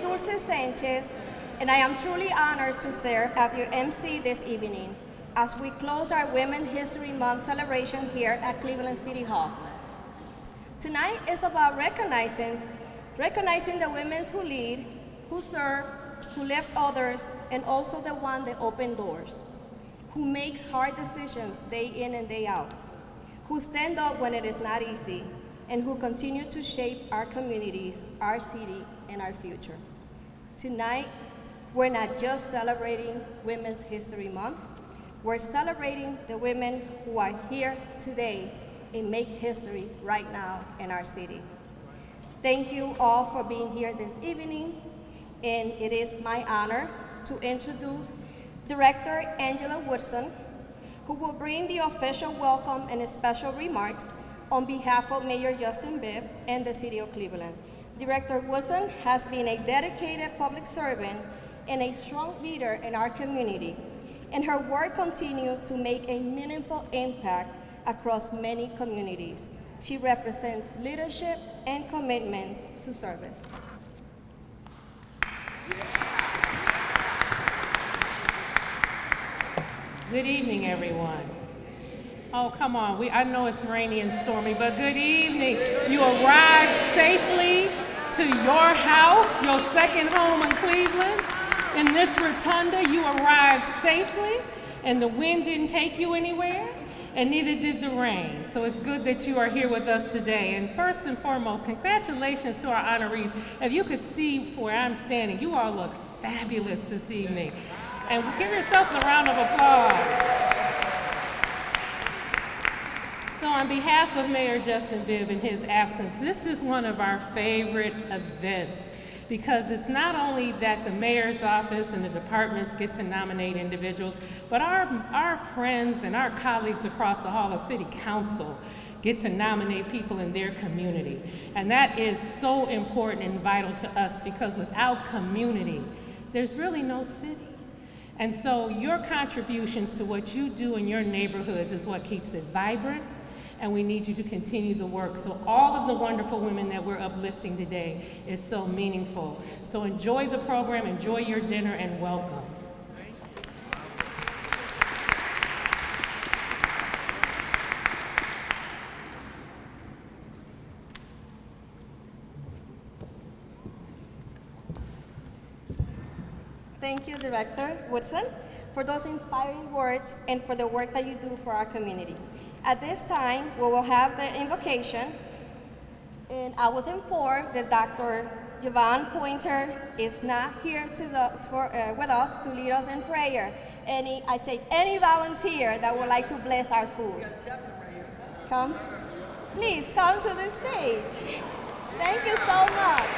Dulce Sanchez, and I am truly honored to serve as your MC this evening as we close our Women's History Month celebration here at Cleveland City Hall. Tonight is about recognizing the women who lead, who serve, who lift others, and also the one that open doors, who makes hard decisions day in and day out, who stand up when it is not easy, and who continue to shape our communities, our city, and our future. Tonight, we're not just celebrating Women's History Month, we're celebrating the women who are here today and make history right now in our city. Thank you all for being here this evening, and it is my honor to introduce Director Angela Woodson, who will bring the official welcome and special remarks on behalf of Mayor Justin Bibb and the City of Cleveland. Director Woodson has been a dedicated public servant and a strong leader in our community, and her work continues to make a meaningful impact across many communities. She represents leadership and commitments to service. Good evening, everyone. Oh, come on. I know it's rainy and stormy, but good evening. You arrived safely to your house, your second home in Cleveland. In this rotunda, you arrived safely, and the wind didn't take you anywhere, and neither did the rain. So it's good that you are here with us today. And first and foremost, congratulations to our honorees. If you could see where I'm standing, you all look fabulous this evening. And give yourselves a round of applause. So on behalf of Mayor Justin Bibb in his absence, this is one of our favorite events because it's not only that the mayor's office and the departments get to nominate individuals, but our friends and our colleagues across the Hall of City Council get to nominate people in their community. And that is so important and vital to us because without community, there's really no city. And so your contributions to what you do in your neighborhoods is what keeps it vibrant, and we need you to continue the work. So all of the wonderful women that we're uplifting today is so meaningful. So enjoy the program, enjoy your dinner, and welcome. Thank you, Director Woodson, for those inspiring words and for the work that you do for our community. At this time, we will have the invocation, and I was informed that Dr. Yvonne Pointer is not here with us to lead us in prayer. I take any volunteer that would like to bless our food. Come, please come to the stage. Thank you so much.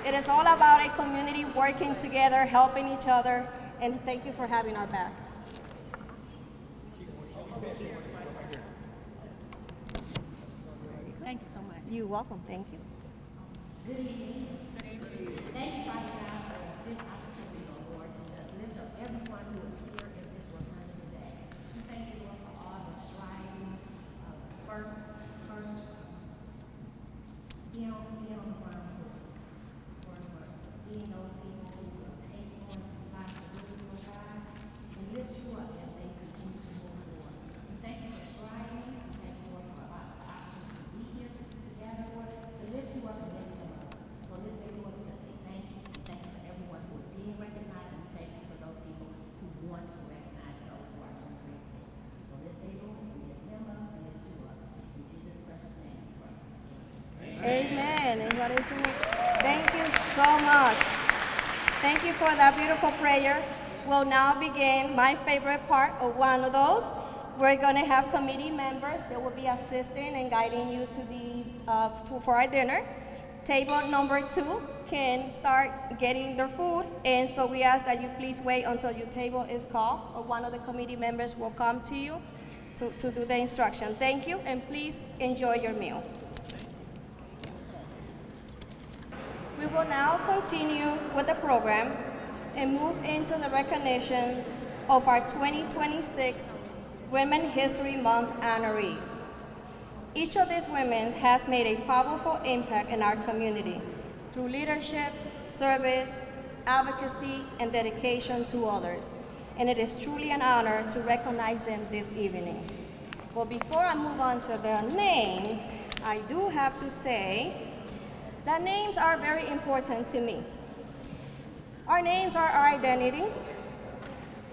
It is all about a community working together, helping each other, and thank you for having our back. Thank you so much. You're welcome. Thank you. Good evening. Thank you, Father God, for this opportunity, Lord, to just lift up everyone who is here in this rotunda today. We thank you, Lord, for all the striving, first, being on the ground floor, Lord, for being those people who will take on responsibility, Lord God, and lift you up as they continue to move forward. We thank you for striving. We thank you, Lord, for the opportunity to be here together, Lord, to lift you up and lift them up. So this day, Lord, we just say thank you. We thank you for everyone who is being recognized, and we thank you for those people who want to recognize those who are doing great things. So this day, Lord, we lift them up and lift you up. In Jesus' precious name we pray. Amen. And what is your name? Thank you so much. Thank you for that beautiful prayer. We'll now begin my favorite part of one of those. We're going to have committee members that will be assisting and guiding you for our dinner. Table number 2 can start getting their food, and so we ask that you please wait until your table is called, or one of the committee members will come to you to do the instruction. Thank you, and please enjoy your meal. We will now continue with the program and move into the recognition of our 2026 Women's History Month honorees. Each of these women has made a powerful impact in our community through leadership, service, advocacy, and dedication to others. And it is truly an honor to recognize them this evening. But before I move on to the names, I do have to say that names are very important to me. Our names are our identity.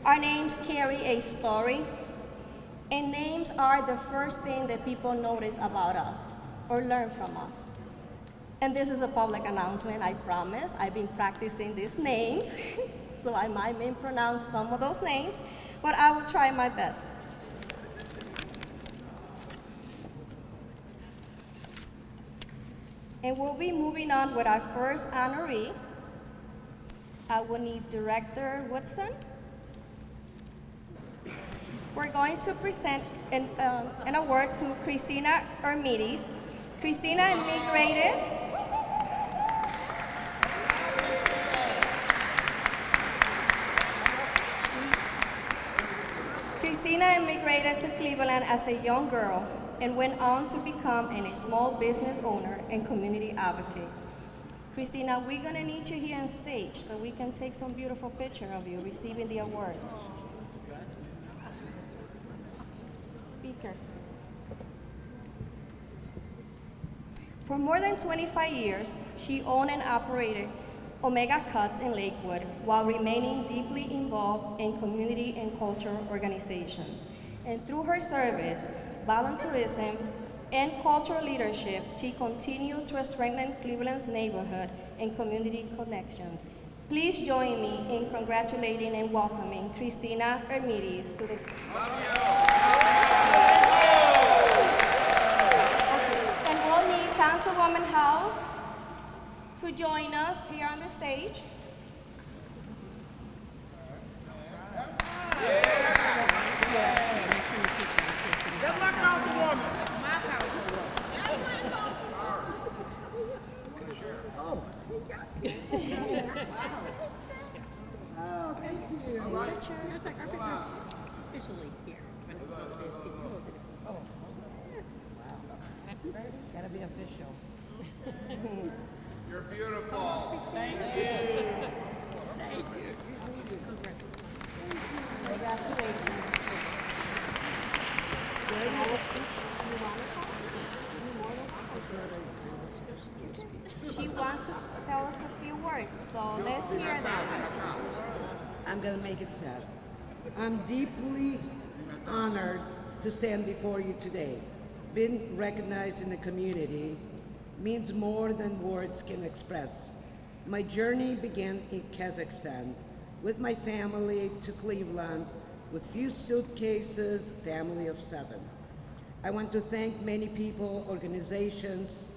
Our names carry a story. And names are the first thing that people notice about us or learn from us. And this is a public announcement, I promise. I've been practicing these names, so I might mispronounce some of those names, but I will try my best. And we'll be moving on with our first honoree. I will need Director Woodson. We're going to present an award to Christina Armides. Christina immigrated. Christina immigrated to Cleveland as a young girl and went on to become a small business owner and community advocate. Christina, we're gonna need you here on stage so we can take some beautiful picture of you receiving the award. Speaker. For more than 25 years, she owned and operated Omega Cuts in Lakewood while remaining deeply involved in community and cultural organizations. And through her service, volunteerism, and cultural leadership, she continued to strengthen Cleveland's neighborhood and community connections. Please join me in congratulating and welcoming Christina Armides to the stage. And we'll need Councilwoman House to join us here on the stage. That's my councilwoman. Oh, thank you. Pictures. Officially here. Oh, wow. Gotta be official. You're beautiful. Thank you. Congratulations. She wants to tell us a few words, so let's hear that. I'm gonna make it fast. I'm deeply honored to stand before you today. Being recognized in the community means more than words can express. My journey began in Kazakhstan with my family to Cleveland with few suitcases, family of 7. I want to thank many people, organizations,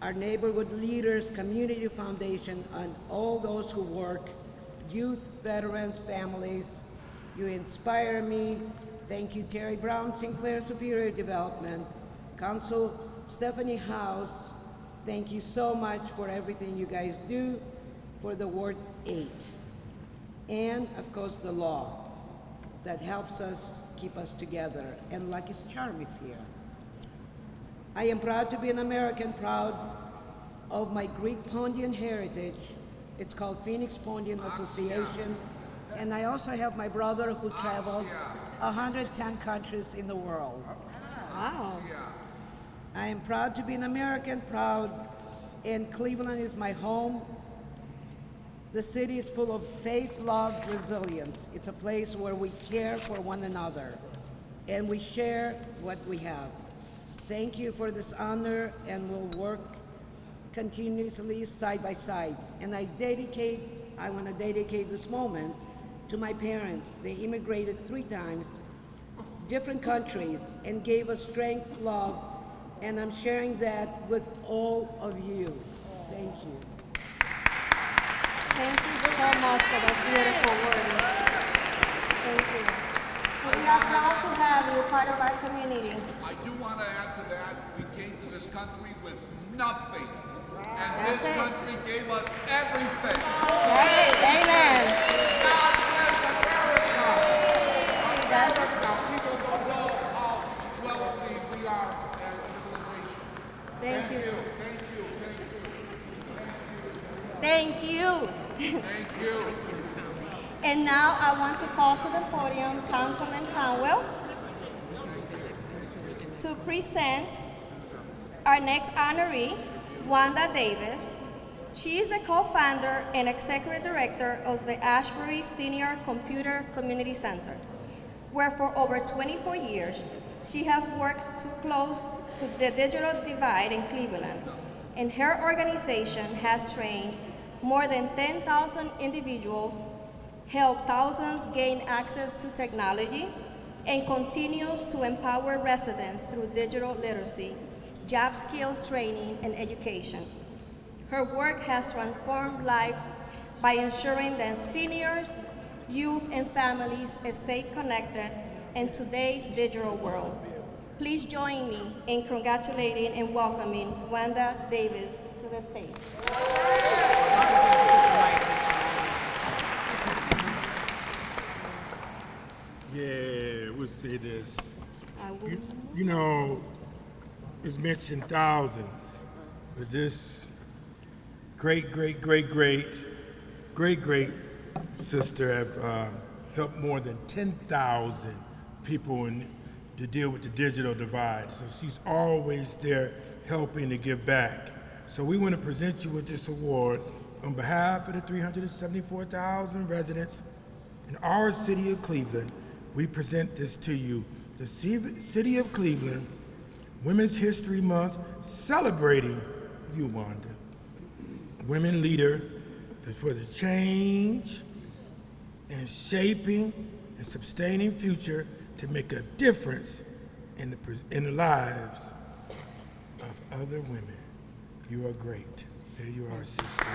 our neighborhood leaders, community foundation, and all those who work, youth, veterans, families. You inspire me. Thank you, Terry Brown, Sinclair Superior Development, Council Stephanie House. Thank you so much for everything you guys do for the Ward 8. And of course, the law that helps us keep us together. And Lucky's Charm is here. I am proud to be an American, proud of my Greek Pondian heritage. It's called Phoenix Pondian Association. And I also have my brother who traveled 110 countries in the world. Wow. I am proud to be an American, proud, and Cleveland is my home. The city is full of faith, love, resilience. It's a place where we care for one another and we share what we have. Thank you for this honor, and we'll work continuously side by side. And I want to dedicate this moment to my parents. They immigrated 3 times, different countries, and gave us strength, love, and I'm sharing that with all of you. Thank you. Thank you so much for those beautiful words. Thank you. We are proud to have you part of our community. I do want to add to that, we came to this country with nothing. And That's this it. country gave us everything. Hey, amen. God bless America. America, people don't know how wealthy we Thank you. Thank you. Thank you. Thank you. And now I want to call to the podium Councilman Conwell to present our next honoree, Wanda Davis. She is the co-founder and executive director of the Ashbury Senior Computer Community Center, where for over 24 years, she has worked to close to the digital divide in Cleveland. And her organization has trained more than 10,000 individuals, helped thousands gain access to technology, and continues to empower residents through digital literacy, job skills training, and education. Her work has transformed lives by ensuring that seniors, youth, and families stay connected in today's digital world. Please join me in congratulating and welcoming Wanda Davis to the stage. Yeah, we'll say this. I will. You know, it's mentioned thousands, but this great sister have helped more than 10,000 people to deal with the digital divide. So she's always there helping to give back. So we want to present you with this award on behalf of the 374,000 residents in our city of Cleveland. We present this to you, the City of Cleveland Women's History Month, celebrating you, Wanda. Women leader for the change and shaping and sustaining future to make a difference in the lives of other women. You are great. There you are, sister.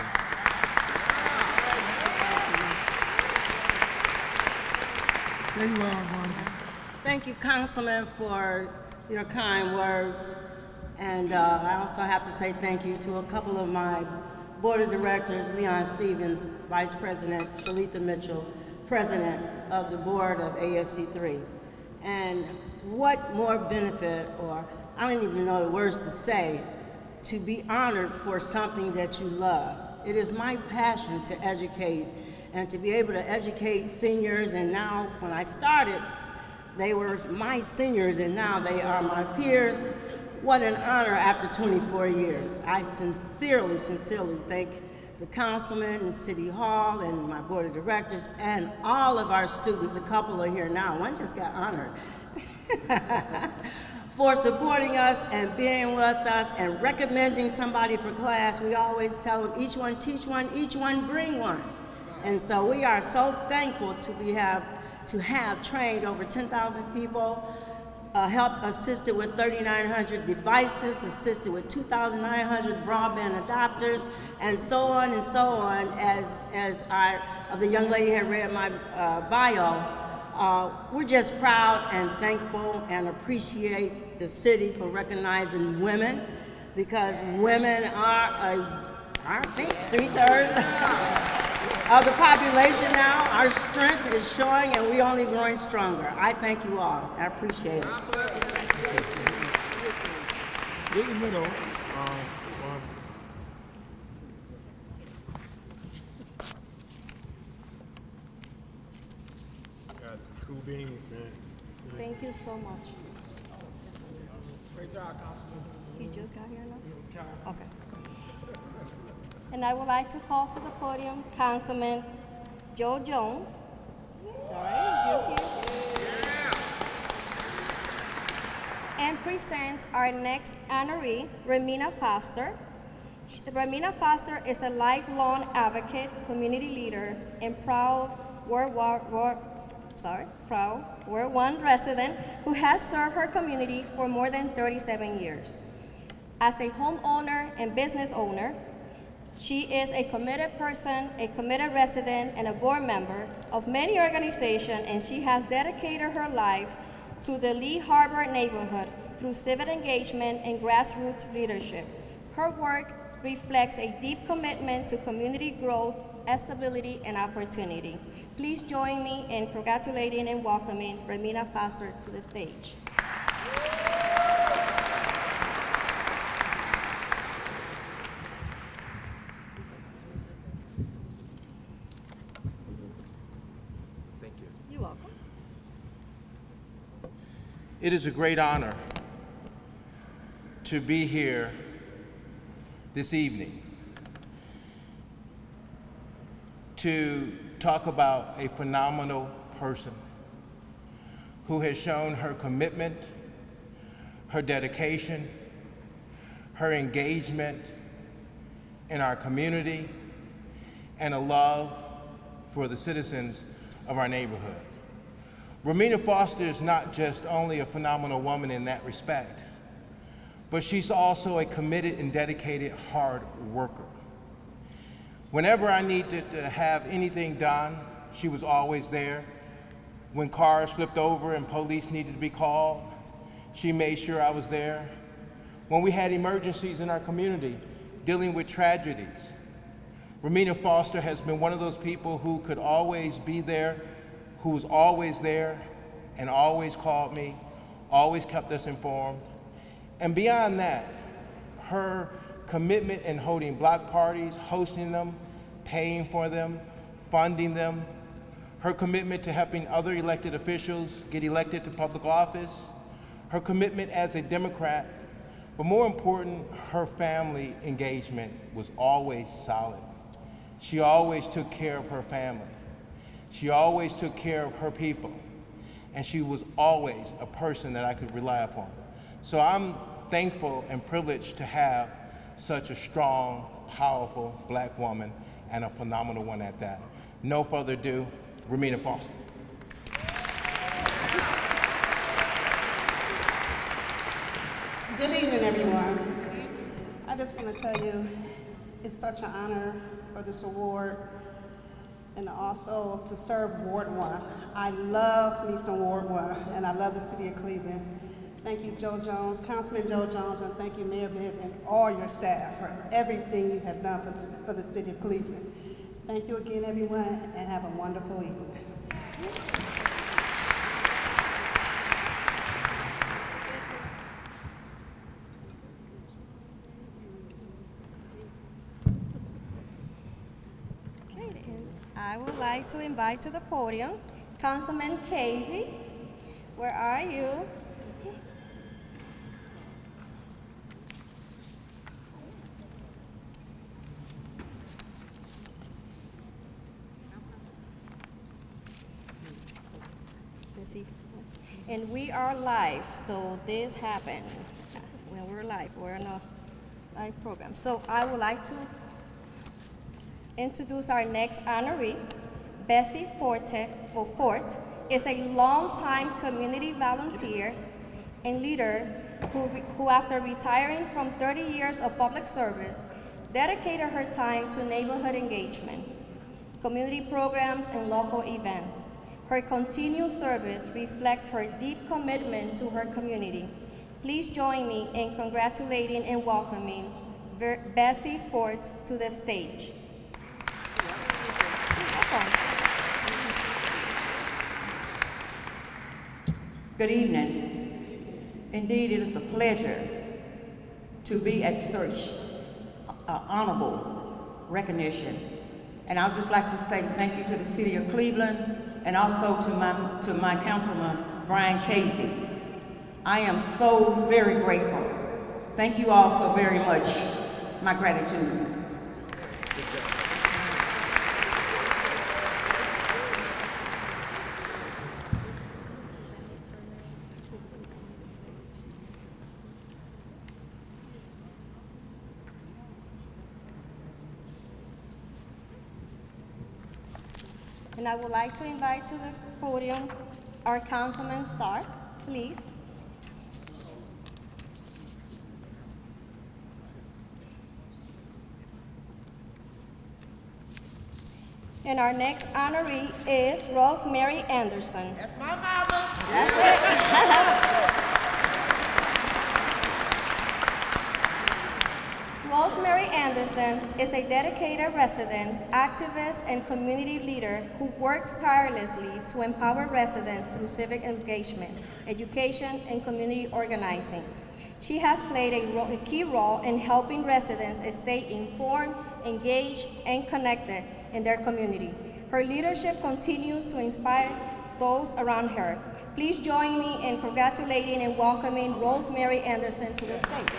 There you are, Wanda. Thank you, Councilman, for your kind words. And I also have to say thank you to a couple of my board of directors, Leon Stevens, Vice President, Shalita Mitchell, President of the board of ASC3. And what more benefit, or I don't even know the words to say, to be honored for something that you love. It is my passion to educate and to be able to educate seniors, and now when I started, they were my seniors and now they are my peers. What an honor after 24 years. I sincerely thank the councilman and City Hall and my board of directors and all of our students. A couple are here now, one just got honored. For supporting us and being with us and recommending somebody for class. We always tell them, each one teach one, each one bring one. And so we are so thankful to have trained over 10,000 people, helped assisted with 3,900 devices, assisted with 2,900 broadband adopters, and so on, as the young lady had read my bio. We're just proud and thankful and appreciate the city for recognizing women, because women are, I think, 3/3 of the population now. Our strength is showing and we're only growing stronger. I thank you all. I appreciate it. In the middle, got cool beans, man. Thank you so much. Great job, Councilman. He just got here now? Okay. And I would like to call to the podium Councilman Joe Jones. Sorry, just here. And present our next honoree, Ramina Foster. Ramina Foster is a lifelong advocate, community leader, and proud World War I resident who has served her community for more than 37 years. As a homeowner and business owner, she is a committed person, a committed resident, and a board member of many organizations, and she has dedicated her life to the Lee Harbor neighborhood through civic engagement and grassroots leadership. Her work reflects a deep commitment to community growth, stability, and opportunity. Please join me in congratulating and welcoming Ramina Foster to the stage. It is a great honor to be here this evening to talk about a phenomenal person who has shown her commitment, her dedication, her engagement in our community, and a love for the citizens of our neighborhood. Romina Foster is not just only a phenomenal woman in that respect, but she's also a committed and dedicated hard worker. Whenever I needed to have anything done, she was always there. When cars flipped over and police needed to be called, she made sure I was there. When we had emergencies in our community, dealing with tragedies, Romina Foster has been one of those people who could always be there, who was always there and always called me, always kept us informed. And beyond that, her commitment in holding block parties, hosting them, paying for them, funding them, her commitment to helping other elected officials get elected to public office, her commitment as a Democrat, but more important, her family engagement was always solid. She always took care of her family. She always took care of her people. And she was always a person that I could rely upon. So I'm thankful and privileged to have such a strong, powerful Black woman, and a phenomenal one at that. No further ado, Romina Foster. Good evening, everyone. I just want to tell you, it's such an honor for this award and also to serve Ward 1. I love me some Ward 1, and I love the city of Cleveland. Thank you, Joe Jones, Councilman Joe Jones, and thank you, Mayor Bibb, and all your staff for everything you have done for the city of Cleveland. Thank you again, everyone, and have a wonderful evening. Okay, and I would like to invite to the podium Councilman Casey. Where are you? And we are live, so this happened. When we're live, we're in a live program. So I would like to introduce our next honoree. Bessie Fort is a longtime community volunteer and leader who after retiring from 30 years of public service, dedicated her time to neighborhood engagement, community programs, and local events. Her continued service reflects her deep commitment to her community. Please join me in congratulating and welcoming Bessie Fort to the stage. Good evening. Indeed, it is a pleasure to be at such honorable recognition. And I would just like to say thank you to the City of Cleveland and also to my councilman, Brian Casey. I am so very grateful. Thank you all so very much. My gratitude. And I would like to invite to this podium our Councilman Starr, please. And our next honoree is Rosemary Anderson. That's my mama. That's it. Rosemary Anderson is a dedicated resident, activist, and community leader who works tirelessly to empower residents through civic engagement, education, and community organizing. She has played a key role in helping residents stay informed, engaged, and connected in their community. Her leadership continues to inspire those around her. Please join me in congratulating and welcoming Rosemary Anderson to the stage.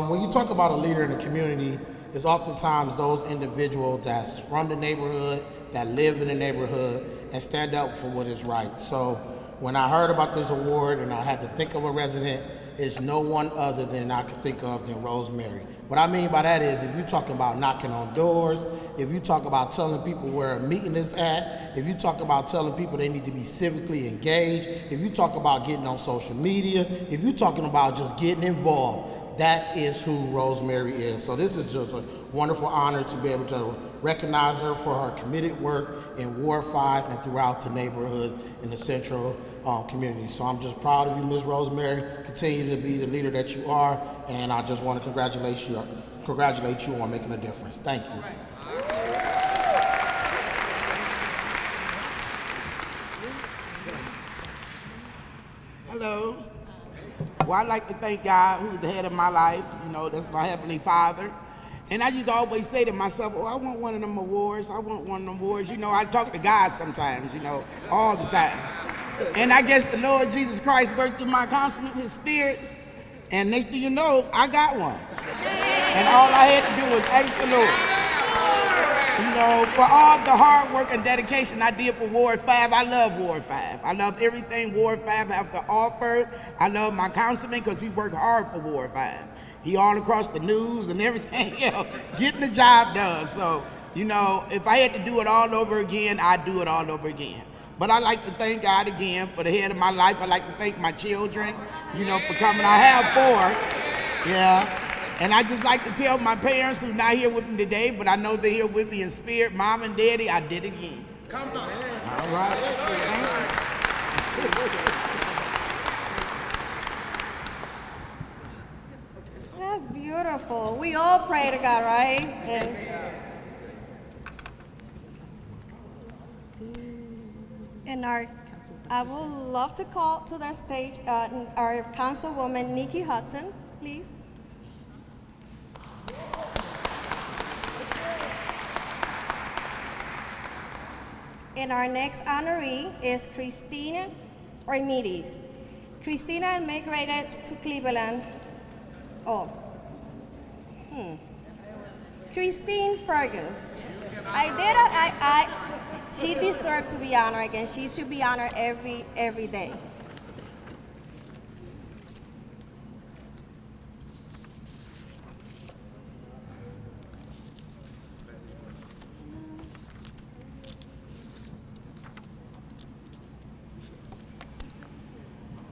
When you talk about a leader in the community, it's oftentimes those individuals that's from the neighborhood, that live in the neighborhood, and stand up for what is right. So when I heard about this award and I had to think of a resident, it's no one other than I could think of than Rosemary. What I mean by that is if you talk about knocking on doors, if you talk about telling people where a meeting is at, if you talk about telling people they need to be civically engaged, if you talk about getting on social media, if you're talking about just getting involved, that is who Rosemary is. So this is just a wonderful honor to be able to recognize her for her committed work in Ward 5 and throughout the neighborhoods in the central community. So I'm just proud of you, Ms. Rosemary. Continue to be the leader that you are, and I just want to congratulate you on making a difference. Thank you. Hello. Well, I'd like to thank God, who's the head of my life. You know, that's my Heavenly Father. And I used to always say to myself, oh, I want one of them awards. I want one of them awards. You know, I talk to God sometimes, you know, all the time. And I guess the Lord Jesus Christ worked through my councilman, his spirit. And next thing you know, I got one. And all I had to do was ask the Lord. You know, for all the hard work and dedication I did for Ward 5, I love Ward 5. I love everything Ward 5 have to offer. I love my councilman because he worked hard for Ward 5. He all across the news and everything else, getting the job done. So, you know, if I had to do it all over again, I'd do it all over again. But I'd like to thank God again for the head of my life. I'd like to thank my children, you know, for coming. I have 4, yeah. And I just like to tell my parents who's not here with me today, but I know they're here with me in spirit, Mom and Daddy, I did it again. Come on. All right. That's beautiful. We all pray to God, right? And I would love to call to the stage our Councilwoman Nikki Hudson, please. And our next honoree is Christina Armides. Christina immigrated to Cleveland. Christine Fergus. She deserves to be honored again. She should be honored every day.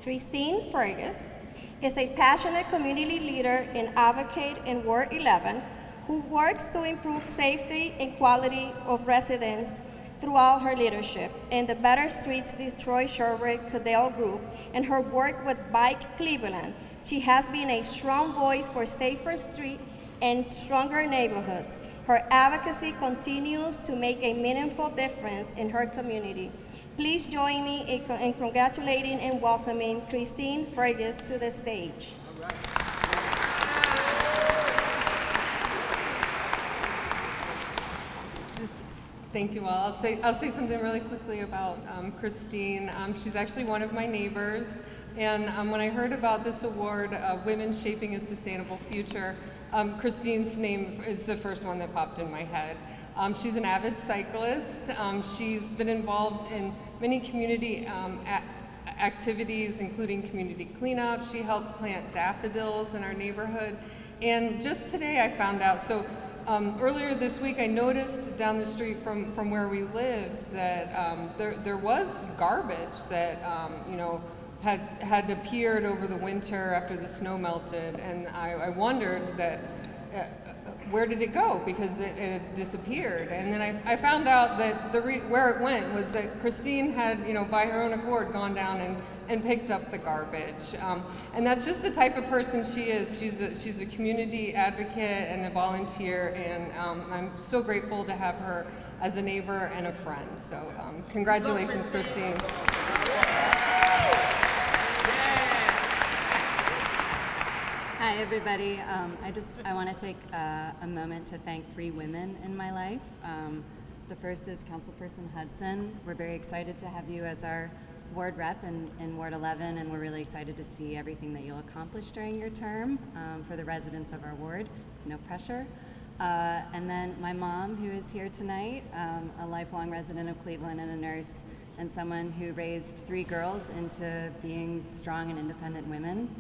Christine Fergus is a passionate community leader and advocate in Ward 11 who works to improve safety and quality of residents throughout her leadership in the Better Streets Detroit Sherbrooke Cadell Group and her work with Bike Cleveland. She has been a strong voice for safer streets and stronger neighborhoods. Her advocacy continues to make a meaningful difference in her community. Please join me in congratulating and welcoming Christine Fergus to the stage. Thank you all. I'll say something really quickly about Christine. She's actually one of my neighbors, and when I heard about this award, Women Shaping a Sustainable Future, Christine's name is the first one that popped in my head. She's an avid cyclist. She's been involved in many community activities, including community cleanup. She helped plant daffodils in our neighborhood. And just today I found out, earlier this week I noticed down the street from where we live that there was garbage that had appeared over the winter after the snow melted, and I wondered that where did it go, because it disappeared. And then I found out that where it went was that Christine had, by her own accord, gone down and picked up the garbage. And that's just the type of person she is. She's a community advocate and a volunteer, and I'm so grateful to have her as a neighbor and a friend. So congratulations, Christine. Hi everybody. I want to take a moment to thank 3 women in my life. The first is Councilperson Hudson. We're very excited to have you as our ward rep in Ward 11, and we're really excited to see everything that you'll accomplish during your term for the residents of our ward. No pressure. And then my mom, who is here tonight, a lifelong resident of Cleveland and a nurse, and someone who raised 3 girls into being strong and independent women.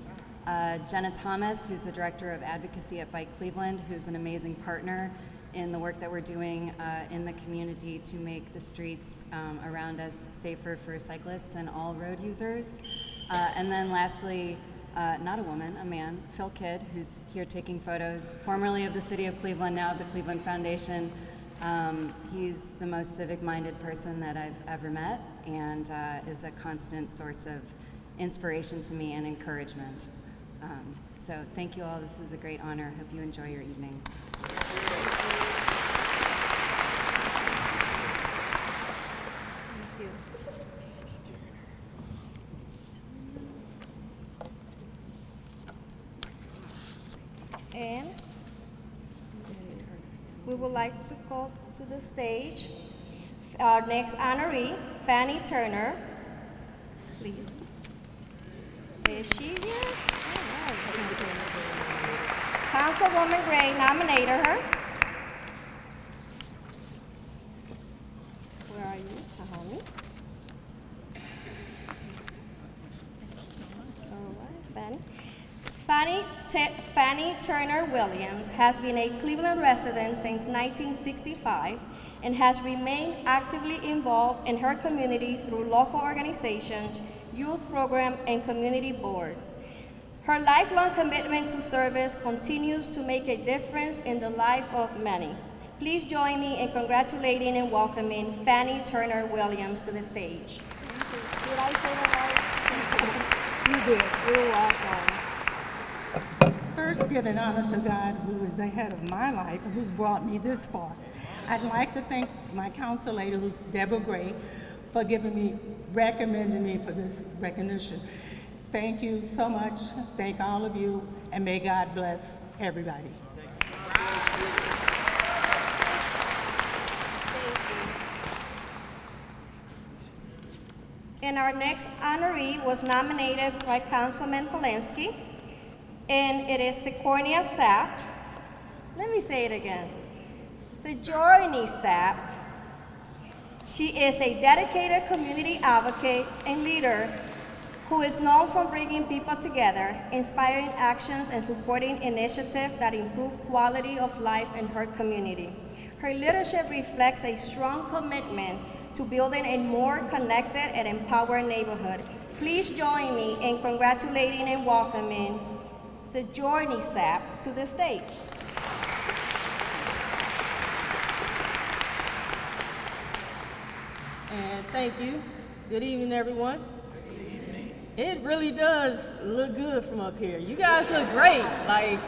Jenna Thomas, who's the Director of Advocacy at Bike Cleveland, who's an amazing partner in the work that we're doing in the community to make the streets around us safer for cyclists and all road users. And then lastly, not a woman, a man, Phil Kidd, who's here taking photos, formerly of the City of Cleveland, now of the Cleveland Foundation. He's the most civic-minded person that I've ever met, and is a constant source of inspiration to me and encouragement. So thank you all. This is a great honor. Hope you enjoy your evening. And we would like to call to the stage our next honoree, Fannie Turner. Please. Is she here? All right. Councilwoman Gray nominated her. Where are you, Tahani? All right, Fannie. Fannie Turner Williams has been a Cleveland resident since 1965 and has remained actively involved in her community through local organizations, youth programs, and community boards. Her lifelong commitment to service continues to make a difference in the life of many. Please join me in congratulating and welcoming Fannie Turner Williams to the stage. Did I say that right? You did. You're welcome. First, giving honor to God, who is the head of my life and who's brought me this far. I'd like to thank my council lady, who's Deborah Gray, for recommending me for this recognition. Thank you so much. Thank all of you, and may God bless everybody. And our next honoree was nominated by Councilman Polinsky, and it is Sigourney Sapp. Let me say it again. Sigourney Sapp. She is a dedicated community advocate and leader who is known for bringing people together, inspiring actions, and supporting initiatives that improve quality of life in her community. Her leadership reflects a strong commitment to building a more connected and empowered neighborhood. Please join me in congratulating and welcoming Sigourney Sapp to the stage. And thank you. Good evening, everyone. It really does look good from up here. You guys look great. Like,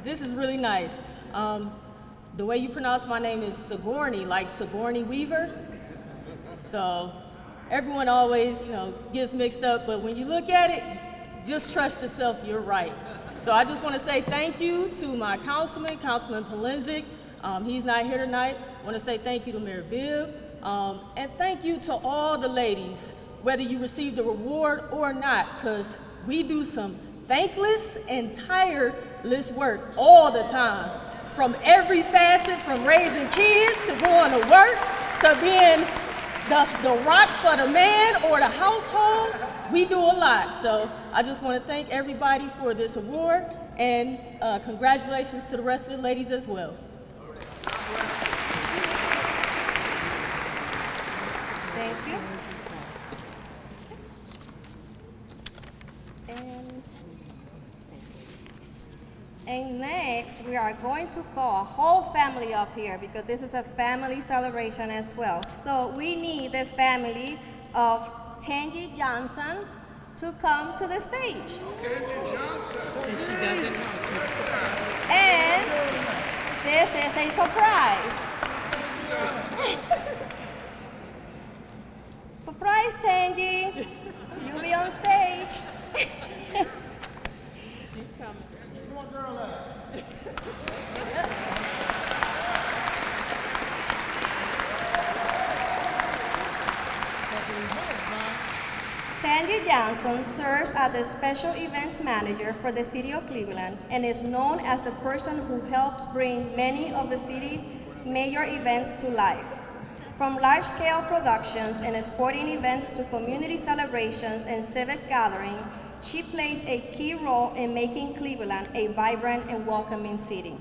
this is really nice. The way you pronounce my name is Sigourney, like Sigourney Weaver. So everyone always, gets mixed up, but when you look at it, just trust yourself, you're right. So I just want to say thank you to my Councilman Polensik. He's not here tonight. I want to say thank you to Mayor Bibb. And thank you to all the ladies, whether you received a reward or not, because we do some thankless and tireless work all the time. From every facet, from raising kids to going to work, to being the rock for the man or the household, we do a lot. So I just want to thank everybody for this award, and congratulations to the rest of the ladies as well. Thank you. And next, we are going to call a whole family up here because this is a family celebration as well. So we need the family of Tangi Johnson to come to the stage. Tangi Johnson. And she doesn't. And this is a surprise. Surprise, Tangi. You'll be on stage. coming. Come on, girl, Tangi Johnson serves as the Special Events Manager for the City of Cleveland and is known as the person who helps bring many of the city's major events to life. From large-scale productions and sporting events to community celebrations and civic gatherings, she plays a key role in making Cleveland a vibrant and welcoming city.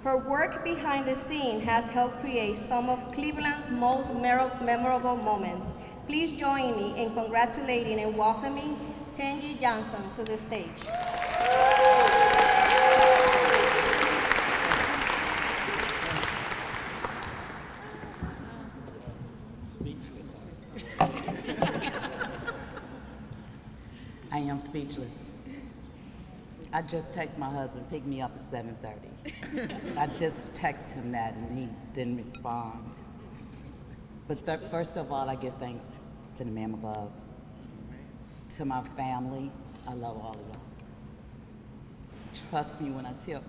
Her work behind the scene has helped create some of Cleveland's most memorable moments. Please join me in congratulating and welcoming Tangi Johnson to the stage. I am speechless. I just texted my husband, pick me up at 7:30. I just texted him that and he didn't respond. But first of all, I give thanks to the man above. To my family, I love all of y'all. Trust me when I tell.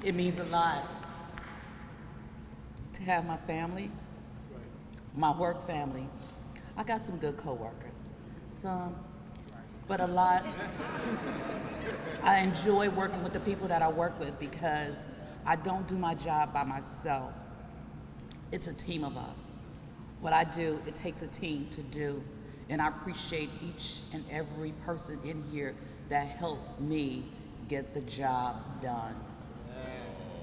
It means a lot to have my family, my work family. I got some good coworkers, some, but a lot. I enjoy working with the people that I work with because I don't do my job by myself. It's a team of us. What I do, it takes a team to do, and I appreciate each and every person in here that helped me get the job done.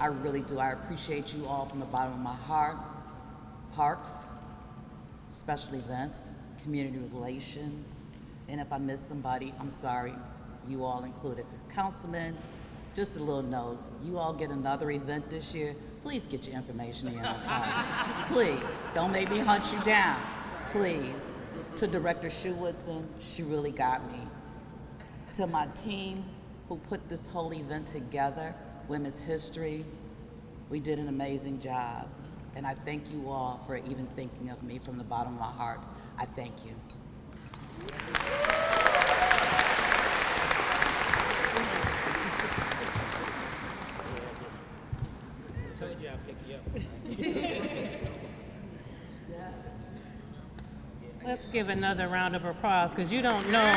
I really do. I appreciate you all from the bottom of my heart. Parks, special events, community relations, and if I miss somebody, I'm sorry, you all included. Councilman, just a little note, you all get another event this year, please get your information in on time. Please, don't make me hunt you down, please. To Director Shu Woodson, she really got me. To my team who put this whole event together, Women's History, we did an amazing job. And I thank you all for even thinking of me from the bottom of my heart. I thank you. I told you I'd pick you up. Let's give another round of applause, because you don't know,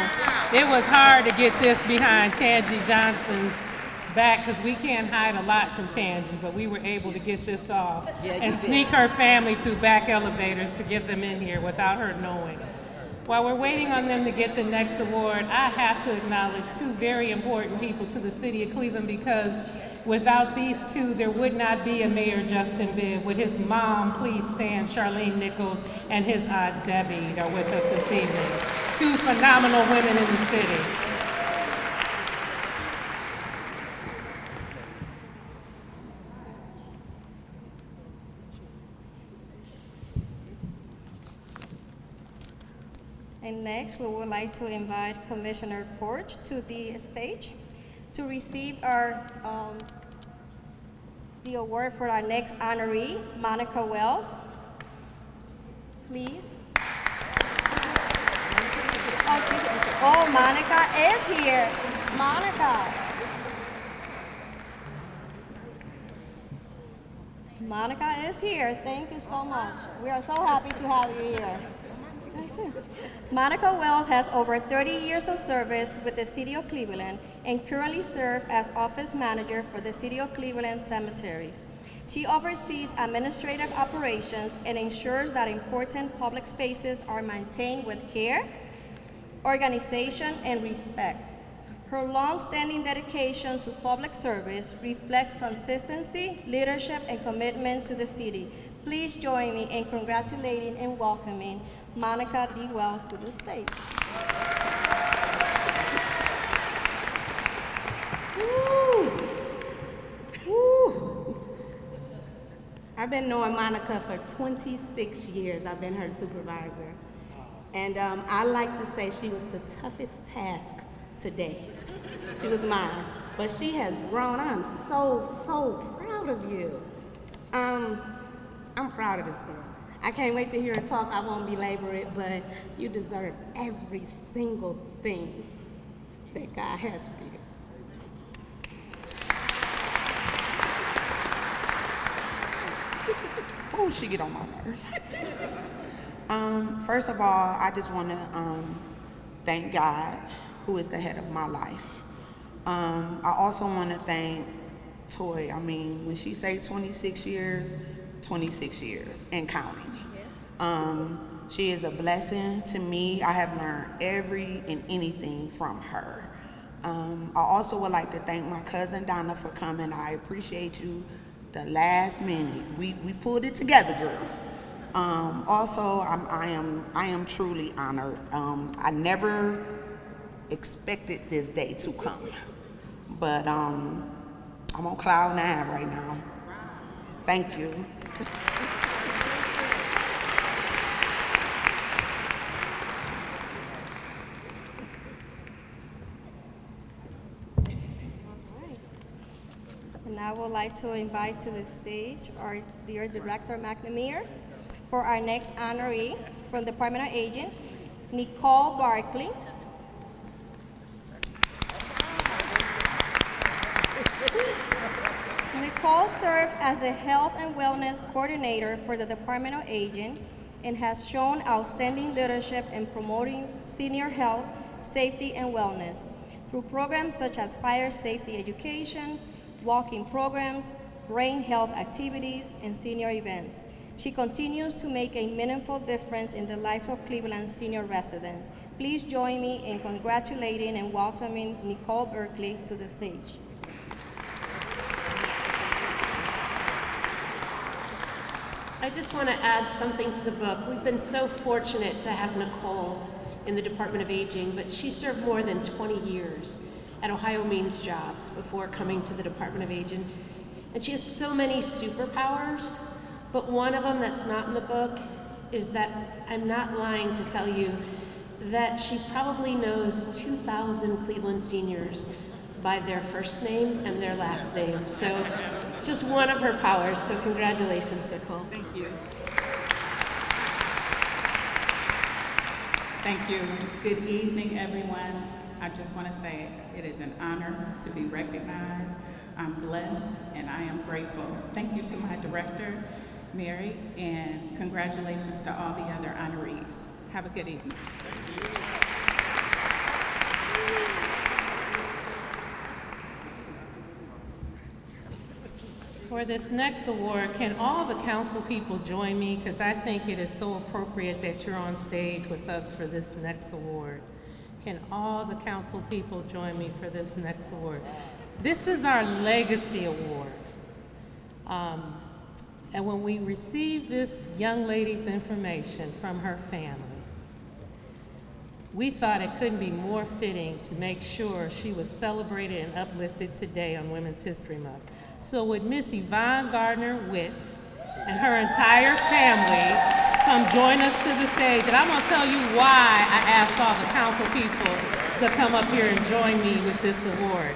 it was hard to get this behind Tangi Johnson's back, because we can't hide a lot from Tangi, but we were able to get this off and sneak her family through back elevators to get them in here without her knowing. While we're waiting on them to get the next award, I have to acknowledge two very important people to the city of Cleveland, because without these two, there would not be a Mayor Justin Bibb. With his mom, please stand, Charlene Nichols, and his aunt Debbie are with us this evening. Two phenomenal women in the city. And next, we would like to invite Commissioner Porch to the stage to receive our the award for our next honoree, Monica Wells. Please. Oh, Monica is here. Monica. Monica is here. Thank you so much. We are so happy to have you here. Monica Wells has over 30 years of service with the City of Cleveland and currently serves as Office Manager for the City of Cleveland Cemeteries. She oversees administrative operations and ensures that important public spaces are maintained with care, organization, and respect. Her long-standing dedication to public service reflects consistency, leadership, and commitment to the city. Please join me in congratulating and welcoming Monica D. Wells to the stage. Woo. Woo. I've been knowing Monica for 26 years. I've been her supervisor. And I like to say she was the toughest task today. She was mine. But she has grown. I'm so proud of you. I'm proud of this girl. I can't wait to hear her talk. I won't belabor it, but you deserve every single thing that God has for you. Oh, she get on my nerves. First of all, I just want to thank God, who is the head of my life. I also want to thank Toy. I mean, when she say 26 years, 26 years and counting. She is a blessing to me. I have learned every and anything from her. I also would like to thank my cousin Donna for coming. I appreciate you. The last minute, we pulled it together, girl. Also, I am truly honored. I never expected this day to come, but I'm on cloud 9 right now. Thank you. And I would like to invite to the stage our dear Director McNamara for our next honoree from the Department of Aging, Nicole Barkley. Nicole served as the Health and Wellness Coordinator for the Department of Aging and has shown outstanding leadership in promoting senior health, safety, and wellness through programs such as fire safety education, walking programs, brain health activities, and senior events. She continues to make a meaningful difference in the lives of Cleveland senior residents. Please join me in congratulating and welcoming Nicole Barkley to the stage. I just want to add something to the book. We've been so fortunate to have Nicole in the Department of Aging, but she served more than 20 years at Ohio Means Jobs before coming to the Department of Aging. And she has so many superpowers, but one of them that's not in the book is that I'm not lying to tell you that she probably knows 2,000 Cleveland seniors by their first name and their last name. So it's just one of her powers. So congratulations, Nicole. Thank you. Thank you. Good evening, everyone. I just want to say it is an honor to be recognized. I'm blessed and I am grateful. Thank you to my director, Mary, and congratulations to all the other honorees. Have a good evening. For this next award, can all the council people join me? Because I think it is so appropriate that you're on stage with us for this next award. Can all the council people join me for this next award? This is our Legacy Award. And when we received this young lady's information from her family, we thought it couldn't be more fitting to make sure she was celebrated and uplifted today on Women's History Month. So would Miss Yvonne Gardner-Witt and her entire family come join us to the stage? And I'm gonna tell you why I asked all the council people to come up here and join me with this award.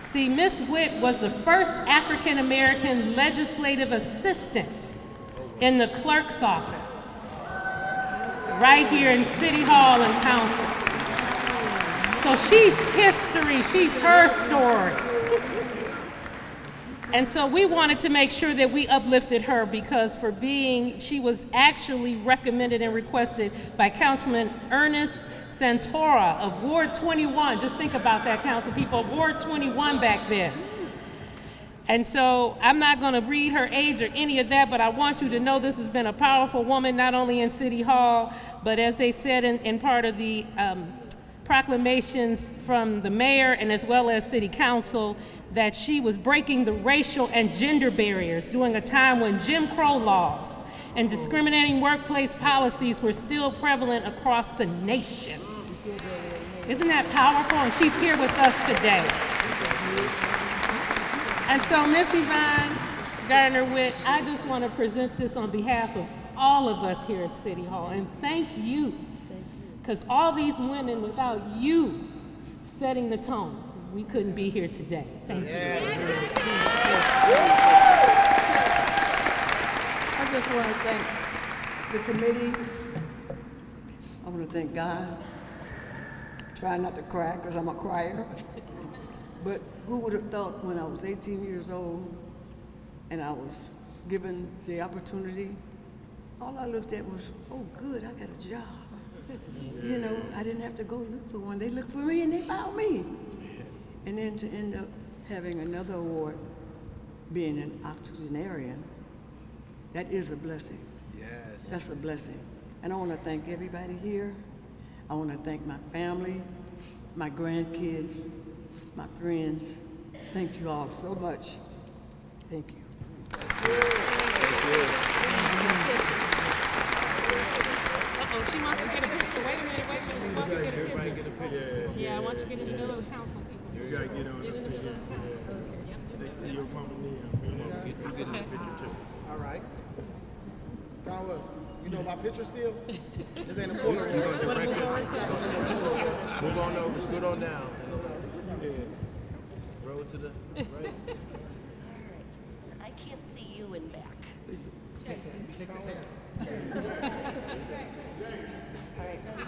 See, Miss Witt was the first African-American legislative assistant in the clerk's office, right here in City Hall and Council. So she's history, she's her story. And so we wanted to make sure that we uplifted her because she was actually recommended and requested by Councilman Ernest Santora of Ward 21. Just think about that, council people, Ward 21 back then. And so I'm not gonna read her age or any of that, but I want you to know this has been a powerful woman, not only in City Hall, but as they said in part of the proclamations from the mayor and as well as City Council, that she was breaking the racial and gender barriers during a time when Jim Crow laws and discriminating workplace policies were still prevalent across the nation. Isn't that powerful? And she's here with us today. And so, Miss Yvonne Gardner-Witt, I just want to present this on behalf of all of us here at City Hall, and thank you, because all these women, without you setting the tone, we couldn't be here today. Thank you. I just want to thank the committee. I want to thank God. Try not to cry because I'm a crier. But who would have thought when I was 18 years old and I was given the opportunity, all I looked at was, oh good, I got a job. You know, I didn't have to go look for one. They looked for me and they found me. And then to end up having another award, being an octogenarian, that is a blessing. Yes. That's a blessing. And I want to thank everybody here. I want to thank my family, my grandkids, my friends. Thank you all so much. Thank you. Uh-oh, she wants to get a picture. Wait a minute. She wants to get a picture. Yeah, I want you to get in the middle of the council people. You gotta get on the picture. Next to your mama Nia. You get in the picture too. All right. Conwell, you know my picture still? This ain't important. Move on over, scoot on down. Roll to the right. I can't see you in back. All right, ready, guys?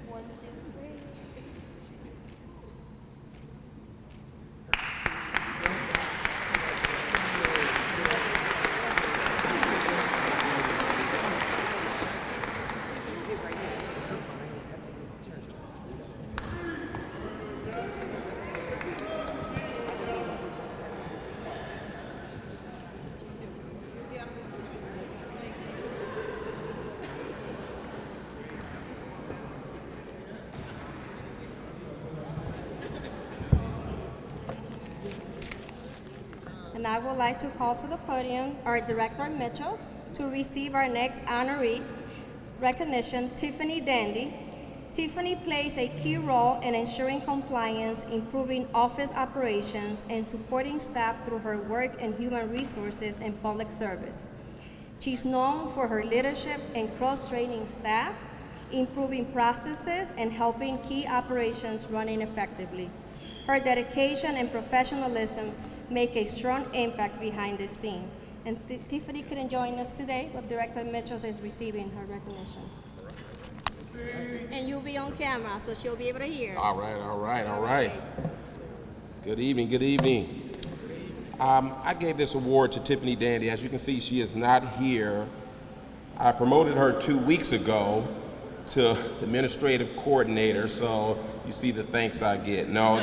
1, 2, 3. And I would like to call to the podium our Director Mitchell to receive our next honoree recognition, Tiffany Dandy. Tiffany plays a key role in ensuring compliance, improving office operations, and supporting staff through her work in human resources and public service. She's known for her leadership in cross-training staff, improving processes, and helping key operations running effectively. Her dedication and professionalism make a strong impact behind the scene. And Tiffany couldn't join us today, but Director Mitchell is receiving her recognition. And you'll be on camera, so she'll be able to hear. All right. Good evening. I gave this award to Tiffany Dandy. As you can see, she is not here. I promoted her 2 weeks ago to administrative coordinator, so you see the thanks I get. No,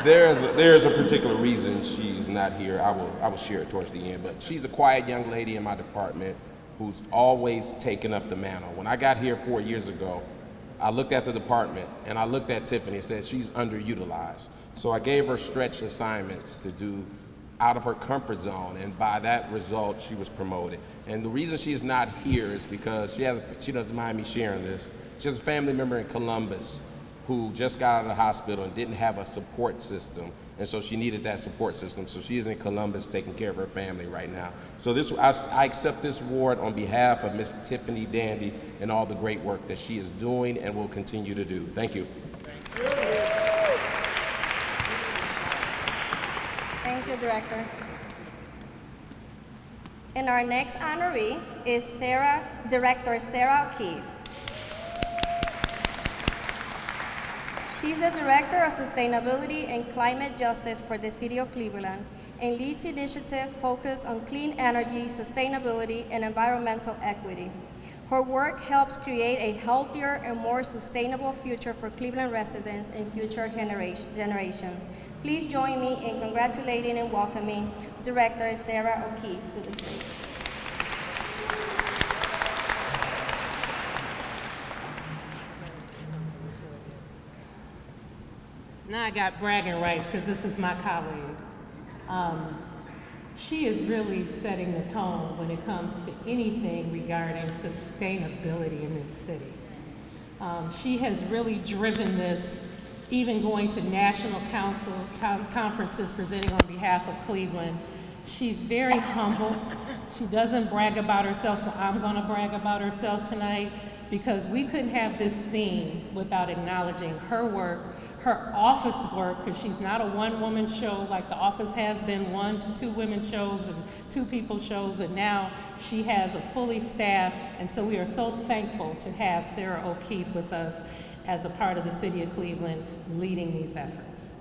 there's a particular reason she's not here. I will share it towards the end, but she's a quiet young lady in my department who's always taken up the mantle. When I got here 4 years ago, I looked at the department and I looked at Tiffany and said she's underutilized. So I gave her stretch assignments to do out of her comfort zone, and by that result, she was promoted. And the reason she is not here is because she doesn't mind me sharing this. She has a family member in Columbus who just got out of the hospital and didn't have a support system, and so she needed that support system. So she is in Columbus taking care of her family right now. So I accept this award on behalf of Miss Tiffany Dandy and all the great work that she is doing and will continue to do. Thank you. Thank you, Director. And our next honoree is Director Sarah O'Keefe. She's the Director of Sustainability and Climate Justice for the City of Cleveland and leads initiatives focused on clean energy, sustainability, and environmental equity. Her work helps create a healthier and more sustainable future for Cleveland residents and future generations. Please join me in congratulating and welcoming Director Sarah O'Keefe to the stage. Now I got bragging rights because this is my colleague. She is really setting the tone when it comes to anything regarding sustainability in this city. She has really driven this, even going to national council conferences presenting on behalf of Cleveland. She's very humble. She doesn't brag about herself, so I'm gonna brag about herself tonight. because we couldn't have this theme without acknowledging her work, her office work, because she's not a one-woman show like The Office has been, 1 to 2 women shows and 2 people shows, and now she has a fully staffed, and so we are so thankful to have Sarah O'Keefe with us as a part of the City of Cleveland leading these efforts.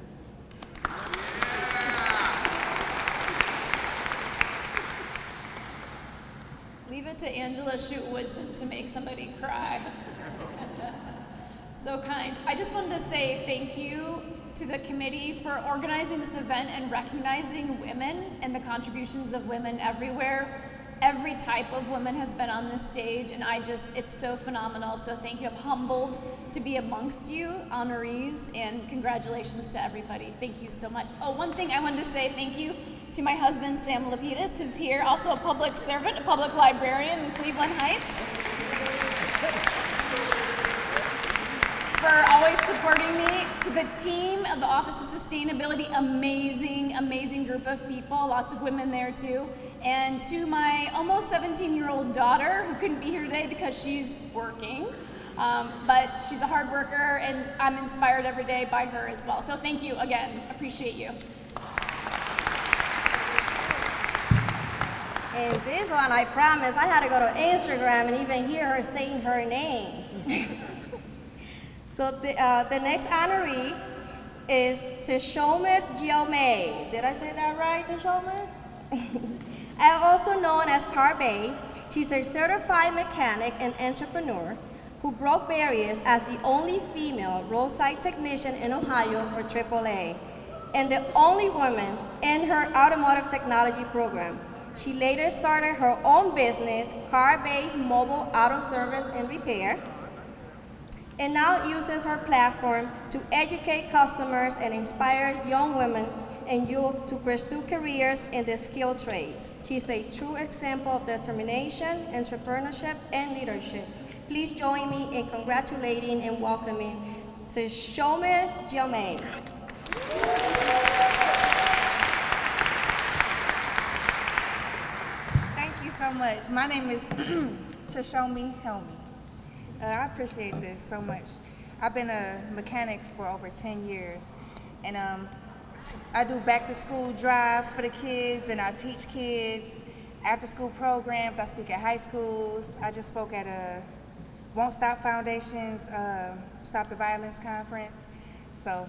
Leave it to Angela Shute-Woodson to make somebody cry. So kind. I just wanted to say thank you to the committee for organizing this event and recognizing women and the contributions of women everywhere. Every type of woman has been on this stage, and it's so phenomenal. So thank you. I'm humbled to be amongst you, honorees, and congratulations to everybody. Thank you so much. Oh, one thing I wanted to say thank you to my husband, Sam Lapidus, who's here, also a public servant, a public librarian in Cleveland Heights, for always supporting me. To the team of the Office of Sustainability, amazing, amazing group of people, lots of women there too. And to my almost 17-year-old daughter, who couldn't be here today because she's working, but she's a hard worker, and I'm inspired every day by her as well. So thank you again, appreciate you. And this one, I promise, I had to go to Instagram and even hear her saying her name. So the next honoree is Teshome Giomay. Did I say that right, Teshome? And also known as Carbe, she's a certified mechanic and entrepreneur who broke barriers as the only female roadside technician in Ohio for AAA, and the only woman in her automotive technology program. She later started her own business, Carbe's Mobile Auto Service and Repair, and now uses her platform to educate customers and inspire young women and youth to pursue careers in the skilled trades. She's a true example of determination, entrepreneurship, and leadership. Please join me in congratulating and welcoming Teshome Giomay. Thank you so much. My name is Teshome Helmy. I appreciate this so much. I've been a mechanic for over 10 years, and I do back to school drives for the kids, and I teach kids after school programs. I speak at high schools. I just spoke at a Won't Stop Foundation's Stop the Violence Conference. So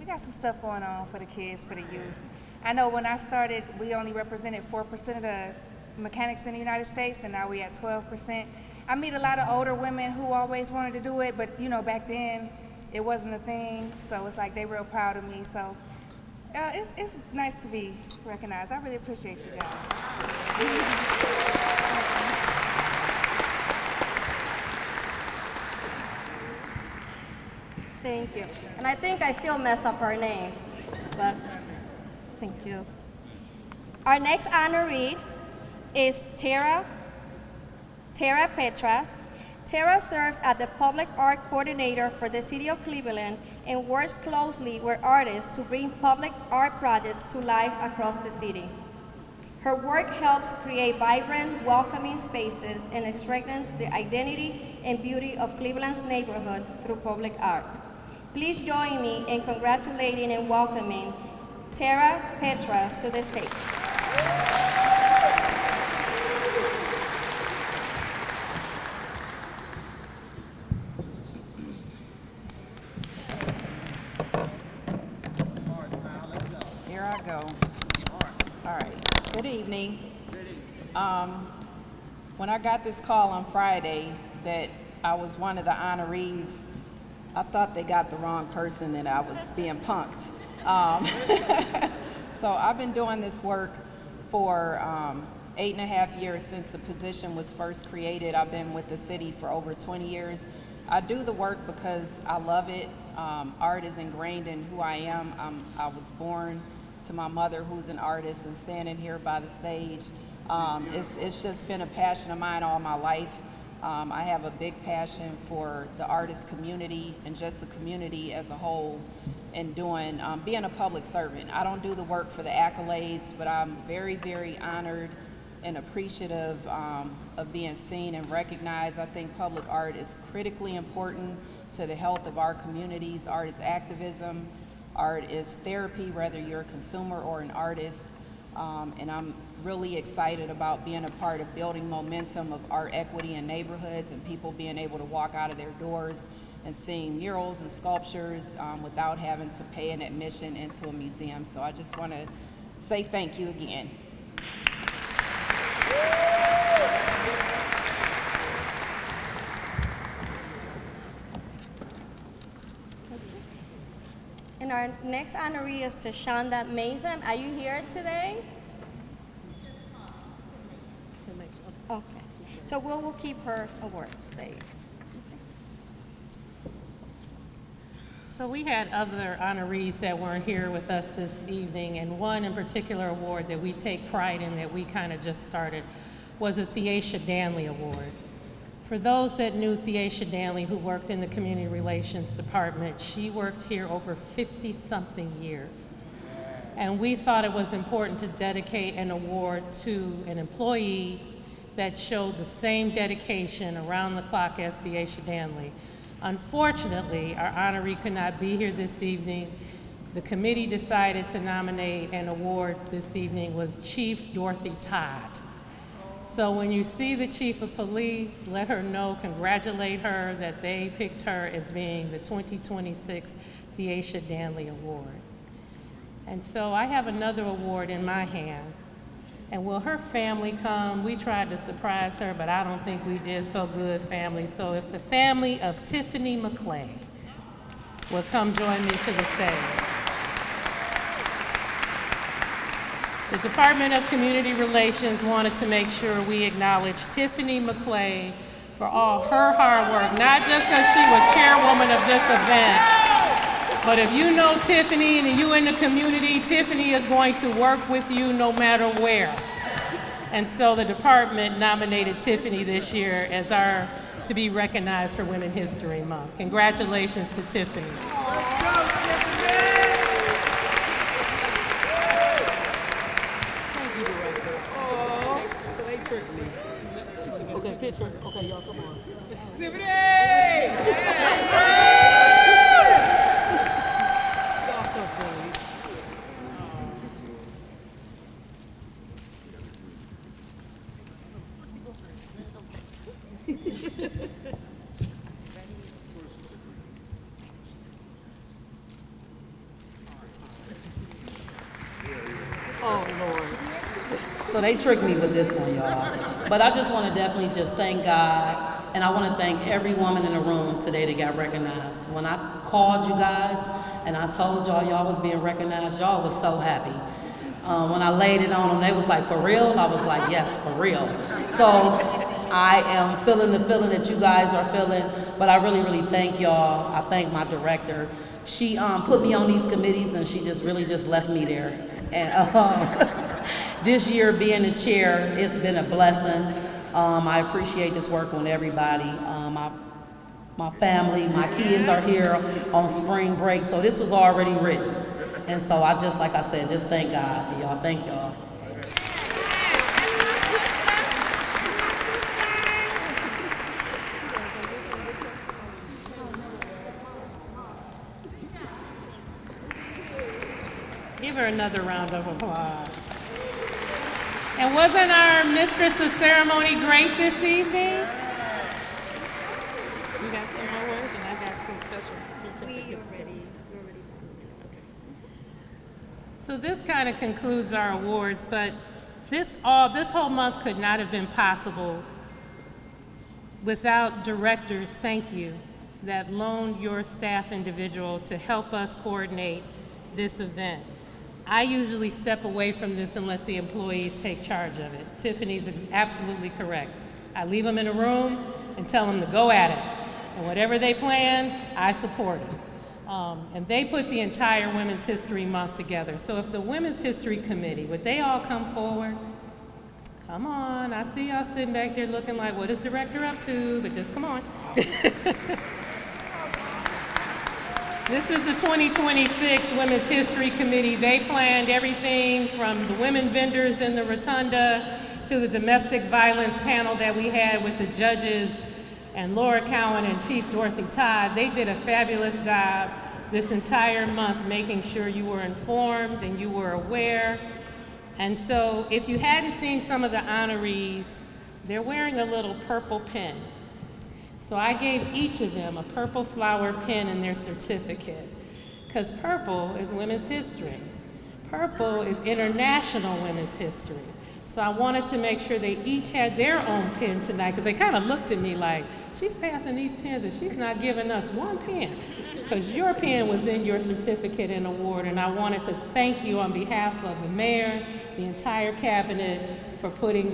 we got some stuff going on for the kids, for the youth. I know when I started, we only represented 4% of the mechanics in the United States, and now we at 12%. I meet a lot of older women who always wanted to do it, but you know, back then it wasn't a thing, so it's like they real proud of me. So it's nice to be recognized. I really appreciate you guys. Thank you. And I think I still messed up her name, but thank you. Our next honoree is Tara Petras. Tara serves as the Public Art Coordinator for the City of Cleveland and works closely with artists to bring public art projects to life across the city. Her work helps create vibrant, welcoming spaces and strengthens the identity and beauty of Cleveland's neighborhood through public art. Please join me in congratulating and welcoming Tara Petras to the stage. Here I go. All right. Good evening. When I got this call on Friday that I was one of the honorees, I thought they got the wrong person and I was being punked. So I've been doing this work for 8.5 years since the position was first created. I've been with the city for over 20 years. I do the work because I love it. Art is ingrained in who I am. I was born to my mother, who's an artist, and standing here by the stage, it's just been a passion of mine all my life. I have a big passion for the artist community and just the community as a whole, and being a public servant. I don't do the work for the accolades, but I'm very, very honored and appreciative of being seen and recognized. I think public art is critically important to the health of our communities. Art is activism. Art is therapy, whether you're a consumer or an artist. And I'm really excited about being a part of building momentum of art equity in neighborhoods and people being able to walk out of their doors and seeing murals and sculptures without having to pay an admission into a museum. So I just want to say thank you again. And our next honoree is Tashonda Mason. Are you here today? Okay. So we'll keep her awards safe. So we had other honorees that weren't here with us this evening, and one in particular award that we take pride in that we kind of just started was a Theacia Danley Award. For those that knew Theacia Danley, who worked in the Community Relations Department, she worked here over 50-something years. And we thought it was important to dedicate an award to an employee that showed the same dedication around the clock as Theacia Danley. Unfortunately, our honoree could not be here this evening. The committee decided to nominate an award this evening was Chief Dorothy Todd. So when you see the Chief of Police, let her know, congratulate her that they picked her as being the 2026 Theacia Danley Award. And so I have another award in my hand. And will her family come? We tried to surprise her, but I don't think we did so good, family. So if the family of Tiffany McClay will come join me to the stage. The Department of Community Relations wanted to make sure we acknowledge Tiffany McClay for all her hard work, not just because she was chairwoman of this event, but if you know Tiffany and you in the community, Tiffany is going to work with you no matter where. And so the department nominated Tiffany this year as our to be recognized for Women's History Month. Congratulations to Tiffany. Let's go, Tiffany! Thank you, Director. Oh, so they tricked me. Okay, picture. Okay, y'all, come on. Tiffany! Y'all so silly. Oh, Lord. So they tricked me with this one, y'all. But I just want to definitely just thank God, and I want to thank every woman in the room today that got recognized. When I called you guys and I told y'all was being recognized, y'all was so happy. When I laid it on them, they was like, for real? I was like, yes, for real. So I am feeling the feeling that you guys are feeling, but I really, really thank y'all. I thank my director. She put me on these committees and she just really just left me there. And this year being the chair, it's been a blessing. I appreciate just working with everybody. My family, my kids are here on spring break, so this was already written. And so I just, like I said, just thank God. Y'all, thank y'all. Give her another round of applause. And wasn't our mistress of ceremony great this evening? You got some more words, and I got some special certificates ready. So this kind of concludes our awards, but this whole month could not have been possible without directors, thank you, that loaned your staff individual to help us coordinate this event. I usually step away from this and let the employees take charge of it. Tiffany's absolutely correct. I leave them in a room and tell them to go at it. And whatever they plan, I support it. And they put the entire Women's History Month together. So if the Women's History Committee, would they all come forward? Come on, I see y'all sitting back there looking like, what is director up to? But just come on. This is the 2026 Women's History Committee. They planned everything from the women vendors in the rotunda to the domestic violence panel that we had with the judges and Laura Cowan and Chief Dorothy Todd. They did a fabulous job this entire month making sure you were informed and you were aware. And so if you hadn't seen some of the honorees, they're wearing a little purple pin. So I gave each of them a purple flower pin in their certificate, because purple is women's history. Purple is international women's history. So I wanted to make sure they each had their own pin tonight, because they kind of looked at me like, she's passing these pins and she's not giving us one pin, because your pin was in your certificate and award. And I wanted to thank you on behalf of the mayor, the entire cabinet, for putting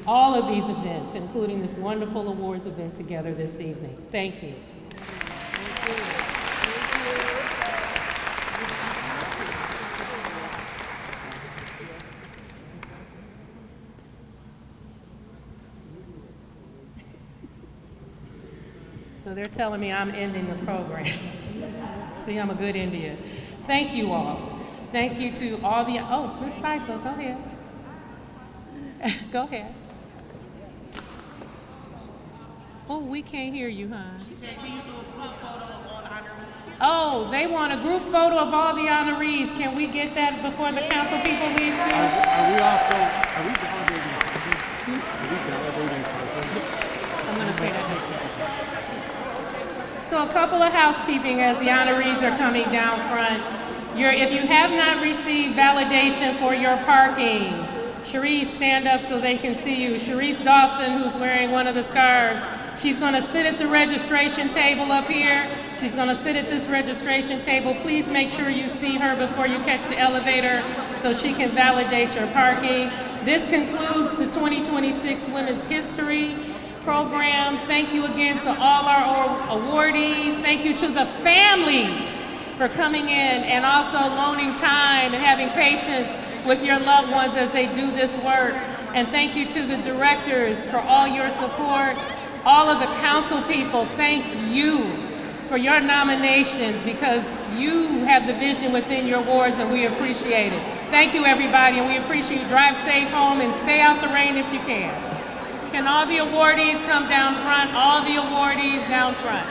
all of these events, including this wonderful awards event, together this evening. Thank you. So they're telling me I'm ending the program. See, I'm a good Indian. Thank you all. Thank you to all the, oh, Ms. Seisel, go ahead. Go ahead. Oh, we can't hear you, hon. She said, can you do a group photo of all the honorees? Oh, they want a group photo of all the honorees. Can we get that before the council people leave too? Are we validating? I'm gonna pay that. So a couple of housekeeping as the honorees are coming down front. If you have not received validation for your parking, Cherise, stand up so they can see you. Cherise Dawson, who's wearing one of the scarves, she's gonna sit at the registration table up here. She's gonna sit at this registration table. Please make sure you see her before you catch the elevator so she can validate your parking. This concludes the 2026 Women's History Program. Thank you again to all our awardees. Thank you to the families for coming in and also loaning time and having patience with your loved ones as they do this work. And thank you to the directors for all your support. All of the council people, thank you for your nominations, because you have the vision within your wards and we appreciate it. Thank you, everybody, and we appreciate you. Drive safe home and stay out the rain if you can. Can all the awardees come down front? All the awardees down front.